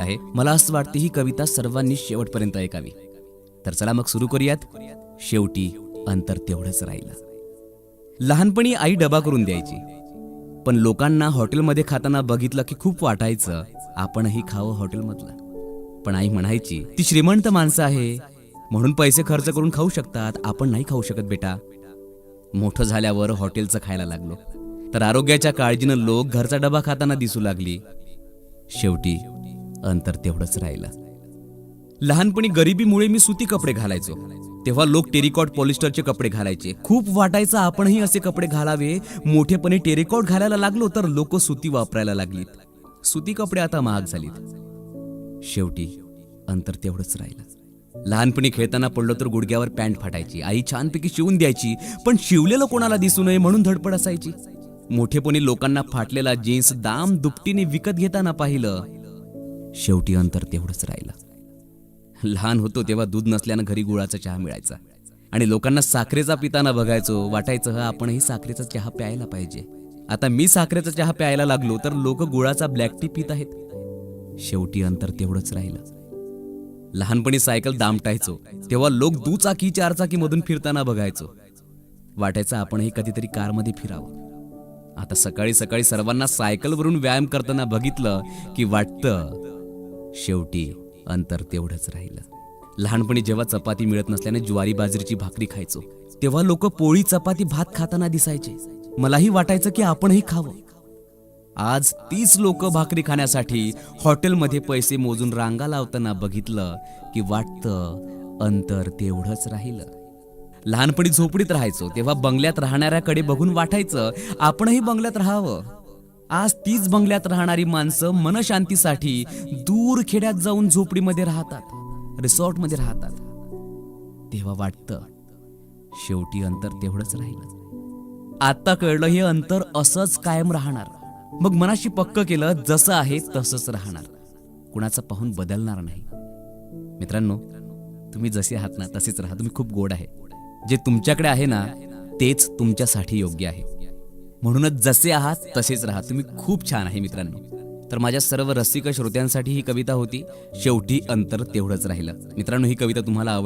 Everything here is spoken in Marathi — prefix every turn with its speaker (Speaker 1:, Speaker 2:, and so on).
Speaker 1: आहे. मला असं वाटतं ही कविता सर्वांनी शेवटपर्यंत ऐकावी. तर चला मग सुरू करूयात. शेवटी अंतर तेवढंच राहिलं. लहानपणी आई डबा करून द्यायची, पण लोकांना हॉटेलमध्ये खाताना बघितलं की खूप वाटायचं आपणही खावं हॉटेलमधलं. पण आई म्हणायची, ती श्रीमंत माणसं आहे म्हणून पैसे खर्च करून खाऊ शकतात, आपण नाही खाऊ शकत बेटा. मोठं झाल्यावर हॉटेलचं खायला लागलो, तर आरोग्याच्या काळजीनं लोक घरचा डबा खाताना दिसू लागली. शेवटी अंतर तेवढंच राहिलं. लहानपणी गरिबीमुळे मी सुती कपडे घालायचो, तेव्हा लोक टेरिकॉट पॉलिस्टरचे कपडे घालायचे. खूप वाटायचं आपणही असे कपडे घालावे. मोठेपणी टेरिकॉट घालायला लागलो तर लोक सुती वापरायला लागलीत. सुती कपडे आता महाग झालीत. शेवटी अंतर तेवढंच राहिलं. लहानपणी खेळताना पडलो तर गुडघ्यावर पॅन्ट फाटायची. आई छानपैकी शिवून द्यायची, पण शिवलेलं कोणाला दिसू नये म्हणून धडपड असायची. मोठेपणी लोकांना फाटलेला जीन्स दाम दुपटीने विकत घेताना पाहिलं. शेवटी अंतर तेवढंच राहिलं. लहान होतो तेव्हा दूध नसल्यानं घरी गुळाचा चहा मिळायचा आणि लोकांना साखरेचा पिताना बघायचो. वाटायचं आपणही साखरेचा चहा प्यायला पाहिजे. आता मी साखरेचा चहा प्यायला लागलो तर लोक गुळाचा ब्लॅक टी पित आहेत. शेवटी अंतर तेवढंच राहिलं. लहानपणी सायकल दामटायचो तेव्हा लोक दुचाकी चारचाकी मधून फिरताना बघायचो. वाटायचं आपणही कधीतरी कारमध्ये फिरावं. आता सकाळी सकाळी सर्वांना सायकलवरून व्यायाम करताना बघितलं की वाटतं शेवटी अंतर तेवढंच राहिलं. लहानपणी जेव्हा चपाती मिळत नसल्याने ज्वारी बाजरीची भाकरी खायचो, तेव्हा लोक पोळी चपाती भात खाताना दिसायचे. मलाही वाटायचं की आपणही खावं. आज तीच लोक भाकरी खाण्यासाठी हॉटेलमध्ये पैसे मोजून रांगा लावताना बघितलं की वाटतं अंतर तेवढंच राहिलं. लहानपणी झोपडीत राहायचो तेव्हा बंगल्यात राहणाऱ्याकडे बघून वाटायचं आपणही बंगल्यात राहावं. आज तीच बंगल्यात राहणारी माणसं मनशांतीसाठी दूर खेड्यात जाऊन झोपडीमध्ये राहतात, रिसॉर्टमध्ये राहतात. तेव्हा वाटतं शेवटी अंतर तेवढंच राहिलं. आता कळलं हे अंतर असंच कायम राहणार. मग मनाशी पक्क केलं जसं आहे तसंच राहणार, कुणाचं पाहून बदलणार नाही. मित्रांनो, तुम्ही जसे आहात ना तसेच राहा. तुम्ही खूप गोड आहे. जे तुमच्याकडे आहे ना तेच तुमच्यासाठी योग्य आहे. म्हणूनच जसे आहात तसेच राहा. तुम्ही खूप छान आहे मित्रांनो. तर माझ्या सर्व रसिक श्रोत्यांसाठी ही कविता होती. शेवटी अंतर तेवढंच राहिलं. मित्रांनो, ही कविता तुम्हाला